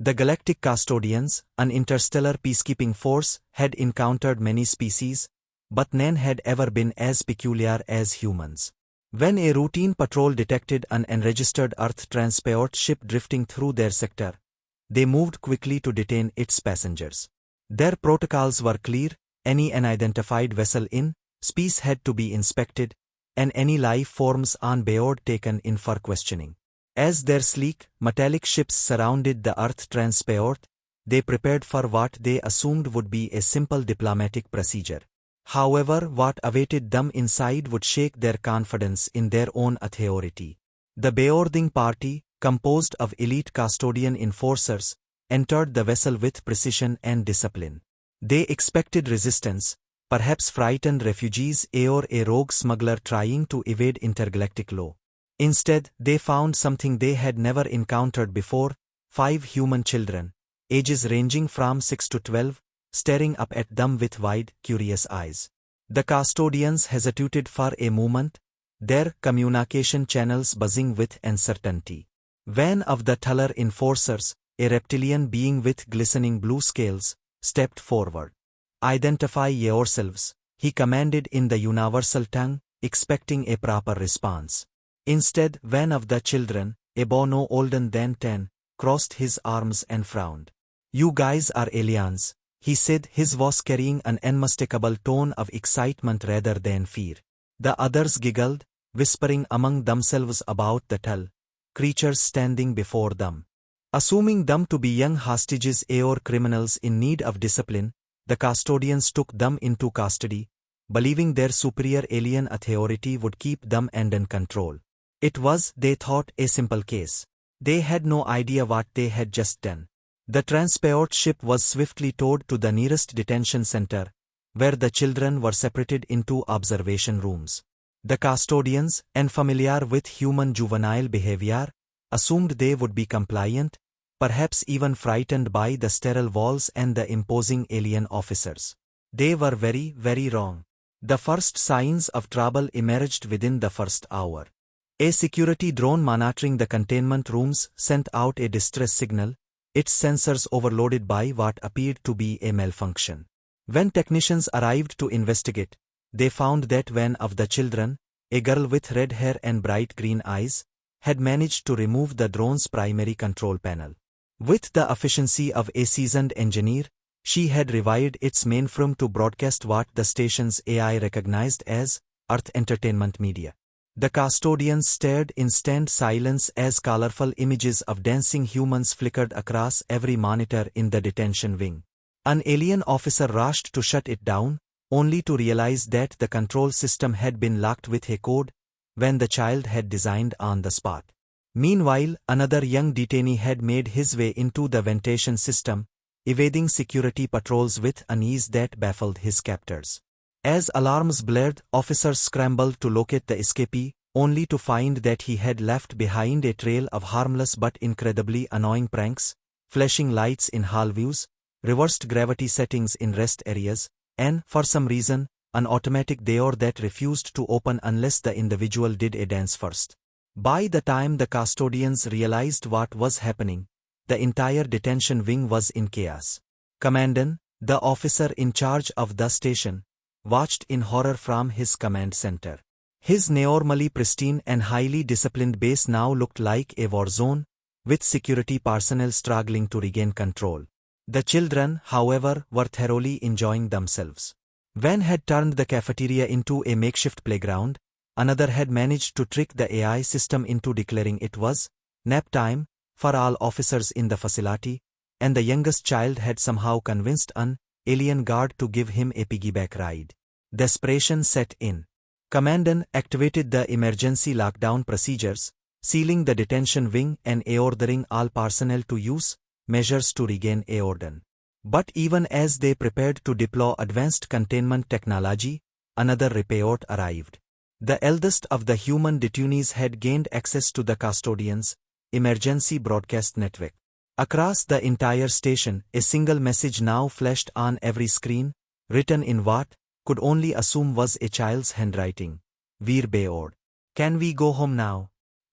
The Galactic Custodians, an interstellar peacekeeping force, had encountered many species, but none had ever been as peculiar as humans. When a routine patrol detected an unregistered Earth transport ship drifting through their sector, they moved quickly to detain its passengers. Their protocols were clear: any unidentified vessel in space had to be inspected, and any life forms on board taken in for questioning. As their sleek, metallic ships surrounded the Earth transport, they prepared for what they assumed would be a simple diplomatic procedure. However, what awaited them inside would shake their confidence in their own authority. The boarding party, composed of elite custodian enforcers, entered the vessel with precision and discipline. They expected resistance, perhaps frightened refugees or a rogue smuggler trying to evade intergalactic law. Instead, they found something they had never encountered before: 5 human children, ages ranging from 6 to 12, staring up at them with wide, curious eyes. The custodians hesitated for a moment, their communication channels buzzing with uncertainty. One of the taller enforcers, a reptilian being with glistening blue scales, stepped forward. "Identify yourselves," he commanded in the universal tongue, expecting a proper response. Instead, one of the children, a boy no older than 10, crossed his arms and frowned. "You guys are aliens," he said, his voice carrying an unmistakable tone of excitement rather than fear. The others giggled, whispering among themselves about the tall creatures standing before them. Assuming them to be young hostages or criminals in need of discipline, the custodians took them into custody, believing their superior alien authority would keep them under control. It was, they thought, a simple case. They had no idea what they had just done. The transport ship was swiftly towed to the nearest detention center, where the children were separated into observation rooms. The custodians, unfamiliar with human juvenile behavior, assumed they would be compliant, perhaps even frightened by the sterile walls and the imposing alien officers. They were very, very wrong. The first signs of trouble emerged within the first hour. A security drone monitoring the containment rooms sent out a distress signal, its sensors overloaded by what appeared to be a malfunction. When technicians arrived to investigate, they found that one of the children, a girl with red hair and bright green eyes, had managed to remove the drone's primary control panel. With the efficiency of a seasoned engineer, she had rewired its mainframe to broadcast what the station's AI recognized as Earth entertainment media. The custodians stared in stunned silence as colorful images of dancing humans flickered across every monitor in the detention wing. An alien officer rushed to shut it down, only to realize that the control system had been locked with a code when the child had designed on the spot. Meanwhile, another young detainee had made his way into the ventilation system, evading security patrols with an ease that baffled his captors. As alarms blared, officers scrambled to locate the escapee, only to find that he had left behind a trail of harmless but incredibly annoying pranks: flashing lights in hall views, reversed gravity settings in rest areas, and, for some reason, an automatic door that refused to open unless the individual did a dance first. By the time the custodians realized what was happening, the entire detention wing was in chaos. Commandant, the officer in charge of the station, watched in horror from his command center. His normally pristine and highly disciplined base now looked like a war zone, with security personnel struggling to regain control. The children, however, were thoroughly enjoying themselves. One had turned the cafeteria into a makeshift playground, another had managed to trick the AI system into declaring it was nap time for all officers in the facility, and the youngest child had somehow convinced an alien guard to give him a piggyback ride. Desperation set in. Commandant activated the emergency lockdown procedures, sealing the detention wing and ordering all personnel to use measures to regain order. But even as they prepared to deploy advanced containment technology, another report arrived. The eldest of the human detainees had gained access to the custodians' emergency broadcast network. Across the entire station, a single message now flashed on every screen, written in what could only assume was a child's handwriting. "We're bored. Can we go home now?"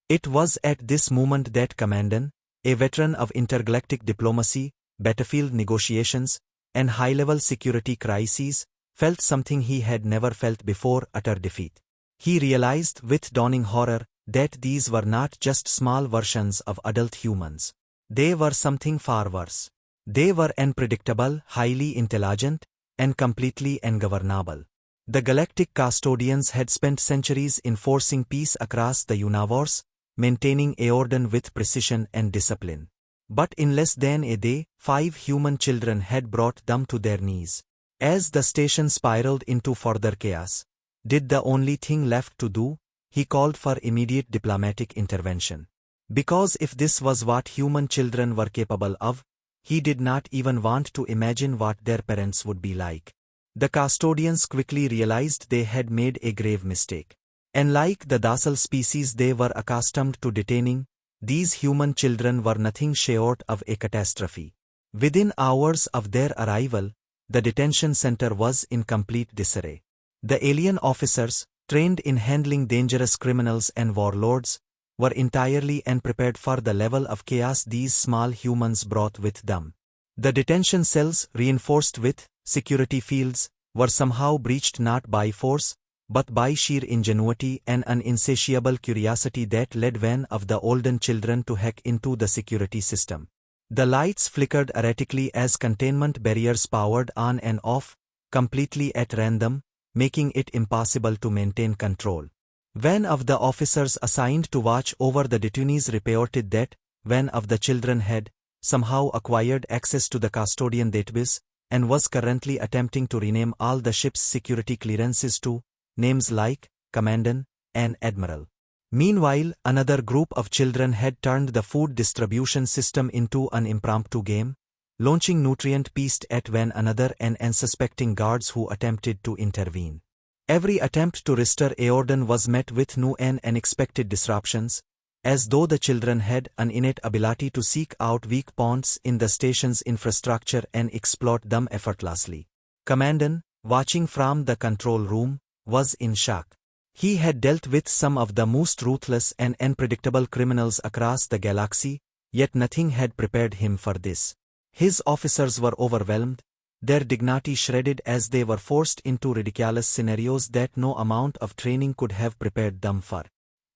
It was at this moment that Commandant, a veteran of intergalactic diplomacy, battlefield negotiations, and high-level security crises, felt something he had never felt before: utter defeat. He realized with dawning horror that these were not just small versions of adult humans. They were something far worse. They were unpredictable, highly intelligent, and completely ungovernable. The Galactic Custodians had spent centuries enforcing peace across the universe, maintaining order with precision and discipline. But in less than a day, 5 human children had brought them to their knees. As the station spiraled into further chaos, did the only thing left to do, he called for immediate diplomatic intervention. Because if this was what human children were capable of, he did not even want to imagine what their parents would be like. The custodians quickly realized they had made a grave mistake. Unlike the docile species they were accustomed to detaining, these human children were nothing short of a catastrophe. Within hours of their arrival, the detention center was in complete disarray. The alien officers, trained in handling dangerous criminals and warlords, were entirely unprepared for the level of chaos these small humans brought with them. The detention cells, reinforced with security fields, were somehow breached not by force, but by sheer ingenuity and an insatiable curiosity that led one of the olden children to hack into the security system. The lights flickered erratically as containment barriers powered on and off, completely at random, making it impossible to maintain control. One of the officers assigned to watch over the detainees reported that one of the children had somehow acquired access to the custodian database and was currently attempting to rename all the ship's security clearances to names like Commandant and Admiral. Meanwhile, another group of children had turned the food distribution system into an impromptu game, launching nutrient pests at one another and unsuspecting guards who attempted to intervene. Every attempt to restore order was met with new and unexpected disruptions, as though the children had an innate ability to seek out weak points in the station's infrastructure and exploit them effortlessly. Commandant, watching from the control room, was in shock. He had dealt with some of the most ruthless and unpredictable criminals across the galaxy, yet nothing had prepared him for this. His officers were overwhelmed, their dignity shredded as they were forced into ridiculous scenarios that no amount of training could have prepared them for.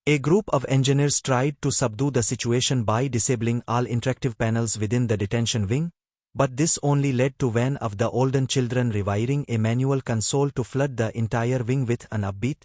A group of engineers tried to subdue the situation by disabling all interactive panels within the detention wing, but this only led to one of the olden children rewiring a manual console to flood the entire wing with an upbeat,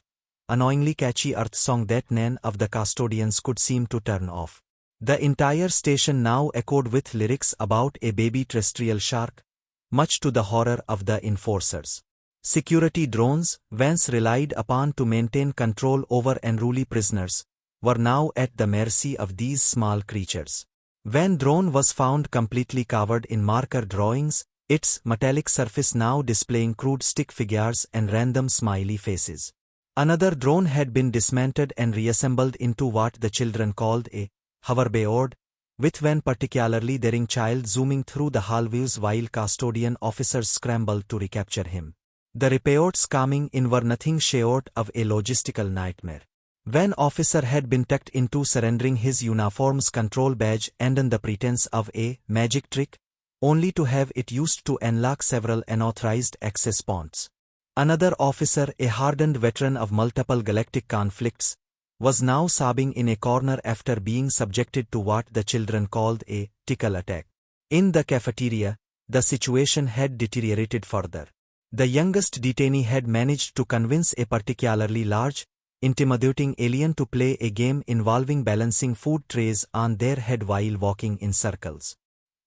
annoyingly catchy Earth song that none of the custodians could seem to turn off. The entire station now echoed with lyrics about a baby terrestrial shark, much to the horror of the enforcers. Security drones, once relied upon to maintain control over unruly prisoners, were now at the mercy of these small creatures. When drone was found completely covered in marker drawings, its metallic surface now displaying crude stick figures and random smiley faces. Another drone had been dismantled and reassembled into what the children called a hoverboard, with one particularly daring child zooming through the hallways while custodian officers scrambled to recapture him. The reports coming in were nothing short of a logistical nightmare. One officer had been tucked into surrendering his uniform's control badge under the pretense of a magic trick, only to have it used to unlock several unauthorized access points. Another officer, a hardened veteran of multiple galactic conflicts, was now sobbing in a corner after being subjected to what the children called a tickle attack. In the cafeteria, the situation had deteriorated further. The youngest detainee had managed to convince a particularly large, intimidating alien to play a game involving balancing food trays on their head while walking in circles.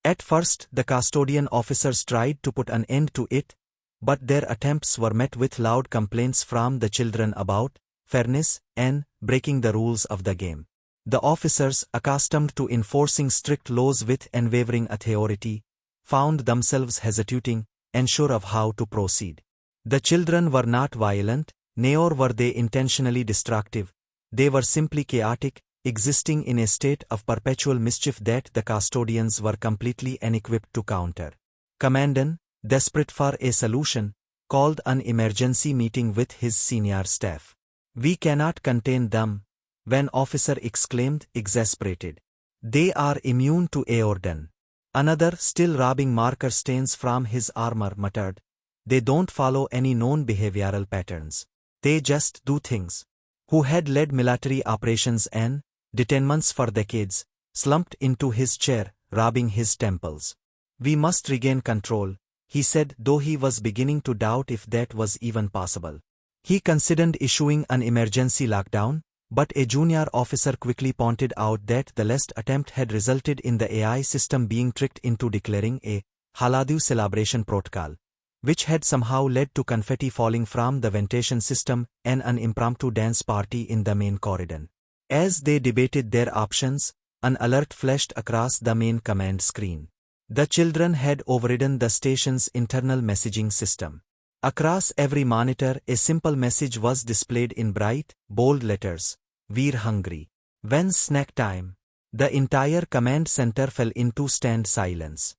At first, the custodian officers tried to put an end to it, but their attempts were met with loud complaints from the children about fairness and breaking the rules of the game. The officers, accustomed to enforcing strict laws with unwavering authority, found themselves hesitating, unsure of how to proceed. The children were not violent, nor were they intentionally destructive. They were simply chaotic, existing in a state of perpetual mischief that the custodians were completely unequipped to counter. Commandant, desperate for a solution, called an emergency meeting with his senior staff. "We cannot contain them," one officer exclaimed, exasperated. They are immune to overridden. Another, still rubbing marker stains from his armor, muttered. They don't follow any known behavioral patterns. They just do things. Who had led military operations and detainments for decades, slumped into his chair, rubbing his temples. We must regain control, he said, though he was beginning to doubt if that was even possible. He considered issuing an emergency lockdown, but a junior officer quickly pointed out that the last attempt had resulted in the AI system being tricked into declaring a holiday celebration protocol, which had somehow led to confetti falling from the ventilation system and an impromptu dance party in the main corridor. As they debated their options, an alert flashed across the main command screen. The children had overridden the station's internal messaging system. Across every monitor, a simple message was displayed in bright, bold letters. We're hungry. When's snack time? The entire command center fell into stunned silence.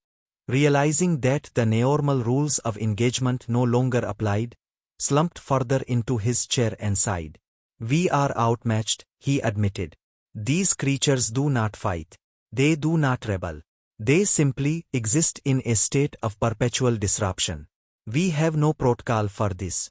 Realizing that the normal rules of engagement no longer applied, slumped further into his chair and sighed. We are outmatched, he admitted. These creatures do not fight. They do not rebel. They simply exist in a state of perpetual disruption. We have no protocol for this.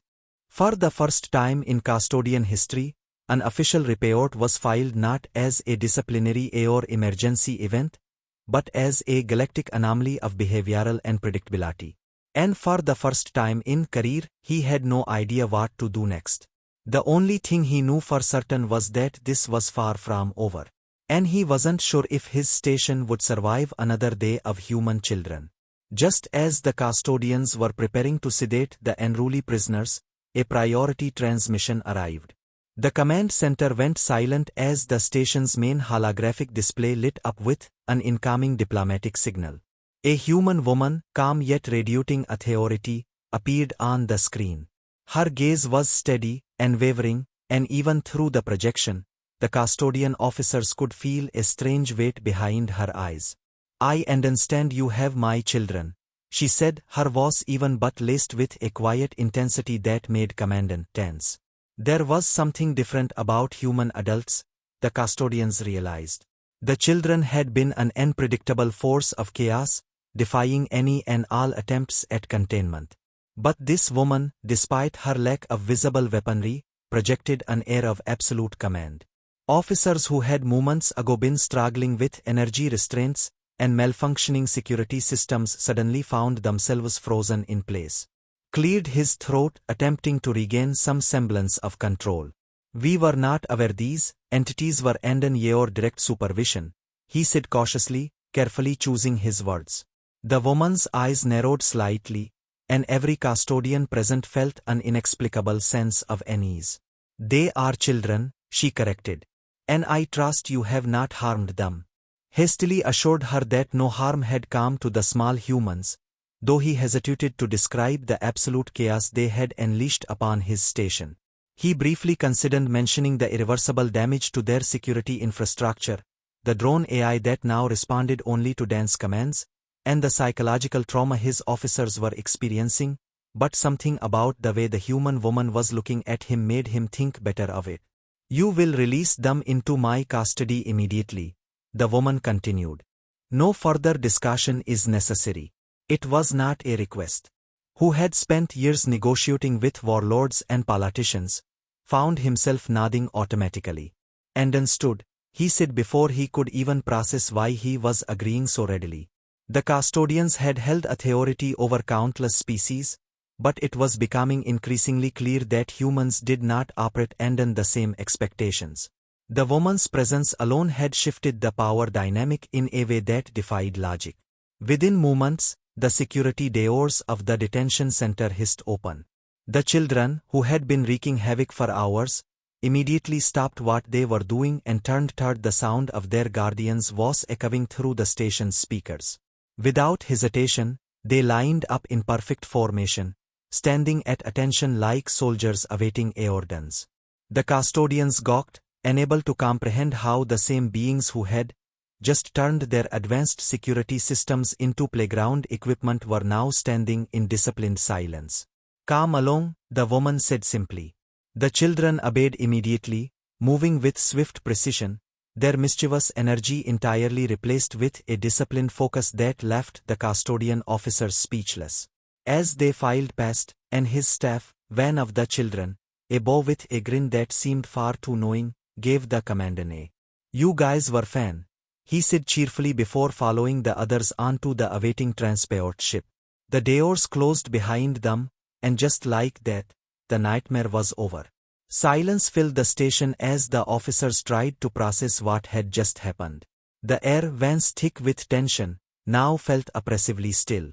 For the first time in custodian history, an official report was filed not as a disciplinary or emergency event, but as a galactic anomaly of behavioral unpredictability. And for the first time in career, he had no idea what to do next. The only thing he knew for certain was that this was far from over. And he wasn't sure if his station would survive another day of human children. Just as the custodians were preparing to sedate the unruly prisoners, a priority transmission arrived. The command center went silent as the station's main holographic display lit up with an incoming diplomatic signal. A human woman, calm yet radiating authority, appeared on the screen. Her gaze was steady, unwavering, and even through the projection, the custodian officers could feel a strange weight behind her eyes. I understand you have my children, she said, her voice even but laced with a quiet intensity that made Commandant tense. There was something different about human adults, the custodians realized. The children had been an unpredictable force of chaos, defying any and all attempts at containment. But this woman, despite her lack of visible weaponry, projected an air of absolute command. Officers who had moments ago been struggling with energy restraints and malfunctioning security systems suddenly found themselves frozen in place. Cleared his throat, attempting to regain some semblance of control. We were not aware these entities were under your direct supervision, he said cautiously, carefully choosing his words. The woman's eyes narrowed slightly, and every custodian present felt an inexplicable sense of unease. They are children, she corrected. And I trust you have not harmed them. Hastily assured her that no harm had come to the small humans, though he hesitated to describe the absolute chaos they had unleashed upon his station. He briefly considered mentioning the irreversible damage to their security infrastructure, the drone AI that now responded only to dance commands, and the psychological trauma his officers were experiencing, but something about the way the human woman was looking at him made him think better of it. You will release them into my custody immediately, the woman continued. No further discussion is necessary. It was not a request. Who had spent years negotiating with warlords and politicians, found himself nodding automatically. Understood, he said before he could even process why he was agreeing so readily. The custodians had held authority over countless species, but it was becoming increasingly clear that humans did not operate under the same expectations. The woman's presence alone had shifted the power dynamic in a way that defied logic. Within moments, the security doors of the detention center hissed open. The children, who had been wreaking havoc for hours, immediately stopped what they were doing and turned toward the sound of their guardian's voice echoing through the station's speakers. Without hesitation, they lined up in perfect formation, standing at attention like soldiers awaiting orders. The custodians gawked, unable to comprehend how the same beings who had just turned their advanced security systems into playground equipment were now standing in disciplined silence. Come along, the woman said simply. The children obeyed immediately, moving with swift precision, their mischievous energy entirely replaced with a disciplined focus that left the custodian officers speechless. As they filed past, and his staff, one of the children, a boy with a grin that seemed far too knowing, gave the commandant a "You guys were fan," he said cheerfully before following the others onto the awaiting transport ship. The doors closed behind them, and just like that, the nightmare was over. Silence filled the station as the officers tried to process what had just happened. The air, once thick with tension, now felt oppressively still.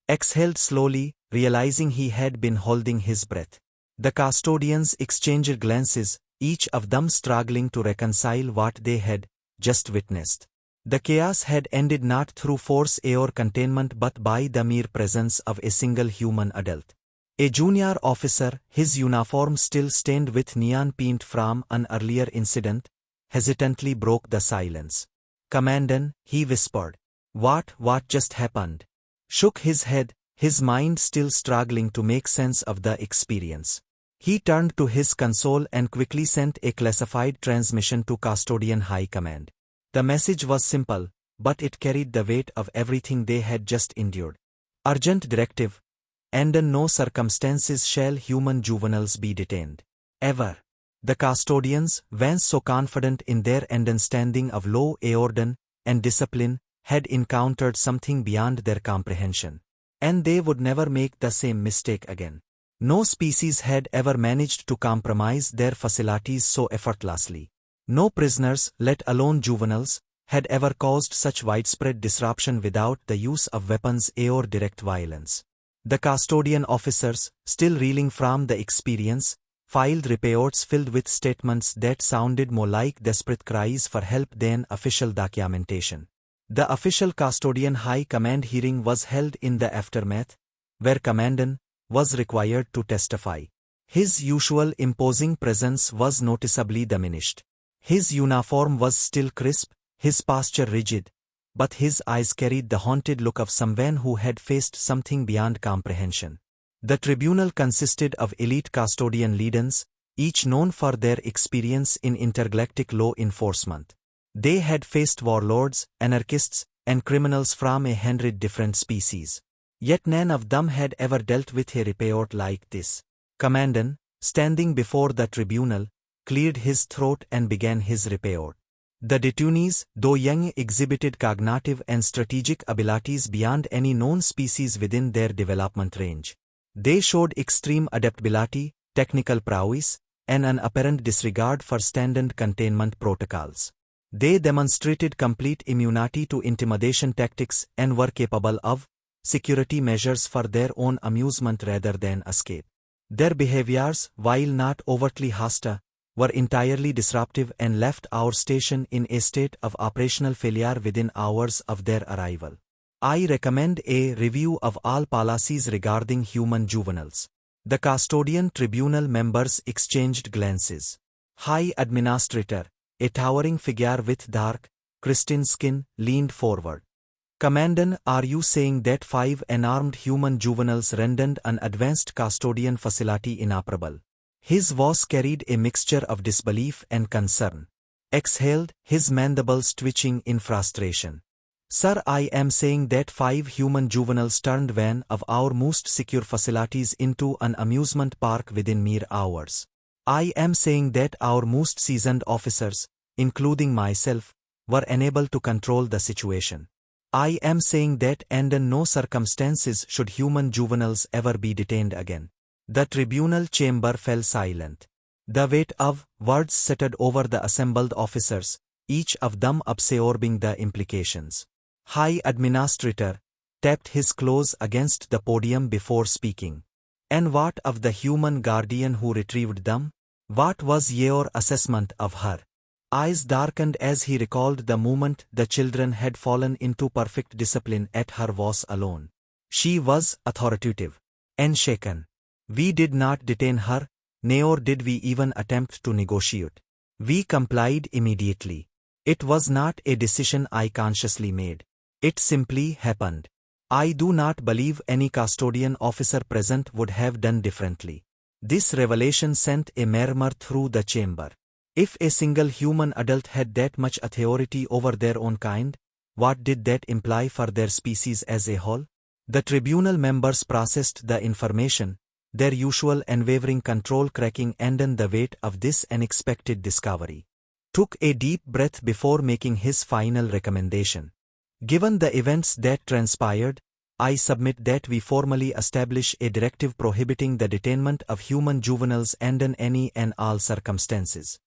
Exhaled slowly, realizing he had been holding his breath. The custodians exchanged glances, each of them struggling to reconcile what they had just witnessed. The chaos had ended not through force or containment but by the mere presence of a single human adult. A junior officer, his uniform still stained with neon paint from an earlier incident, hesitantly broke the silence. "Commandant," he whispered. What just happened?" Shook his head, his mind still struggling to make sense of the experience. He turned to his console and quickly sent a classified transmission to Custodian High Command. The message was simple, but it carried the weight of everything they had just endured. Urgent directive. Under no circumstances shall human juveniles be detained. Ever. The custodians, once so confident in their understanding of law, order, and discipline, had encountered something beyond their comprehension. And they would never make the same mistake again. No species had ever managed to compromise their facilities so effortlessly. No prisoners, let alone juveniles, had ever caused such widespread disruption without the use of weapons or direct violence. The custodian officers, still reeling from the experience, filed reports filled with statements that sounded more like desperate cries for help than official documentation. The official custodian high command hearing was held in the aftermath, where commandant was required to testify. His usual imposing presence was noticeably diminished. His uniform was still crisp, his posture rigid, but his eyes carried the haunted look of someone who had faced something beyond comprehension. The tribunal consisted of elite custodian leaders, each known for their experience in intergalactic law enforcement. They had faced warlords, anarchists, and criminals from 100 different species. Yet none of them had ever dealt with a report like this. Commandant, standing before the tribunal, cleared his throat and began his report. The detainees, though young, exhibited cognitive and strategic abilities beyond any known species within their development range. They showed extreme adaptability, technical prowess, and an apparent disregard for standard containment protocols. They demonstrated complete immunity to intimidation tactics and were capable of security measures for their own amusement rather than escape. Their behaviors, while not overtly hostile, were entirely disruptive and left our station in a state of operational failure within hours of their arrival. I recommend a review of all policies regarding human juveniles. The custodian tribunal members exchanged glances. High Administrator, a towering figure with dark, crystalline skin, leaned forward. Commandant, are you saying that 5 unarmed human juveniles rendered an advanced custodian facility inoperable? His voice carried a mixture of disbelief and concern. Exhaled, his mandibles twitching in frustration. Sir, I am saying that 5 human juveniles turned one of our most secure facilities into an amusement park within mere hours. I am saying that our most seasoned officers, including myself, were unable to control the situation. I am saying that under no circumstances should human juveniles ever be detained again. The tribunal chamber fell silent. The weight of words settled over the assembled officers, each of them absorbing the implications. High Administrator tapped his claws against the podium before speaking. And what of the human guardian who retrieved them? What was your assessment of her? Eyes darkened as he recalled the moment the children had fallen into perfect discipline at her voice alone. She was authoritative, unshaken. We did not detain her, nor did we even attempt to negotiate. We complied immediately. It was not a decision I consciously made. It simply happened. I do not believe any custodian officer present would have done differently. This revelation sent a murmur through the chamber. If a single human adult had that much authority over their own kind, what did that imply for their species as a whole? The tribunal members processed the information, their usual unwavering control cracking under the weight of this unexpected discovery. Took a deep breath before making his final recommendation. Given the events that transpired, I submit that we formally establish a directive prohibiting the detainment of human juveniles under any and all circumstances.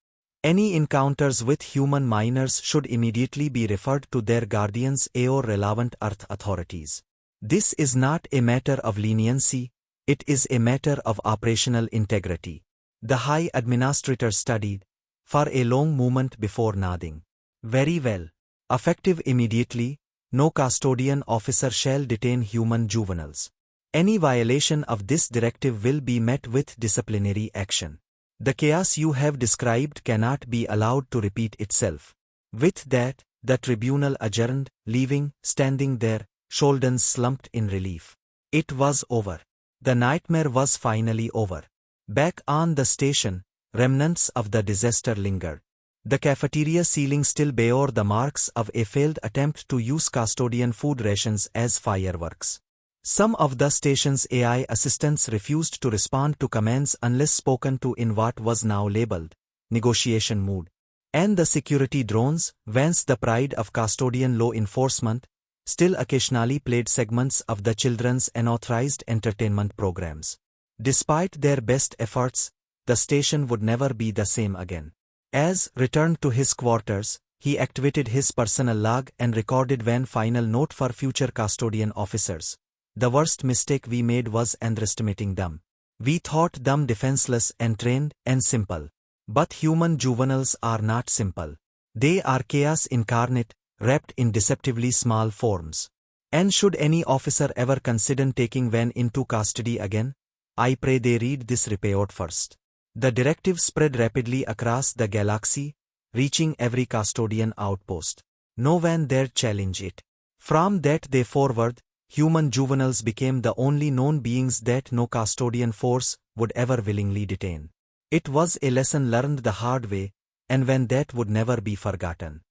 Any encounters with human minors should immediately be referred to their guardians or relevant Earth authorities. This is not a matter of leniency, it is a matter of operational integrity. The High Administrator studied, for a long moment before nodding. Very well. Effective immediately, no custodian officer shall detain human juveniles. Any violation of this directive will be met with disciplinary action. The chaos you have described cannot be allowed to repeat itself. With that, the tribunal adjourned, leaving, standing there, shoulders slumped in relief. It was over. The nightmare was finally over. Back on the station, remnants of the disaster lingered. The cafeteria ceiling still bore the marks of a failed attempt to use custodian food rations as fireworks. Some of the station's AI assistants refused to respond to commands unless spoken to in what was now labeled negotiation mood. And the security drones, once the pride of custodian law enforcement, still occasionally played segments of the children's unauthorized entertainment programs. Despite their best efforts, the station would never be the same again. As returned to his quarters, he activated his personal log and recorded one final note for future custodian officers. The worst mistake we made was underestimating them. We thought them defenseless and trained and simple. But human juveniles are not simple. They are chaos incarnate, wrapped in deceptively small forms. And should any officer ever consider taking one into custody again, I pray they read this report first. The directive spread rapidly across the galaxy, reaching every custodian outpost. No one dared challenge it. From that day forward, human juveniles became the only known beings that no custodian force would ever willingly detain. It was a lesson learned the hard way, and one that would never be forgotten.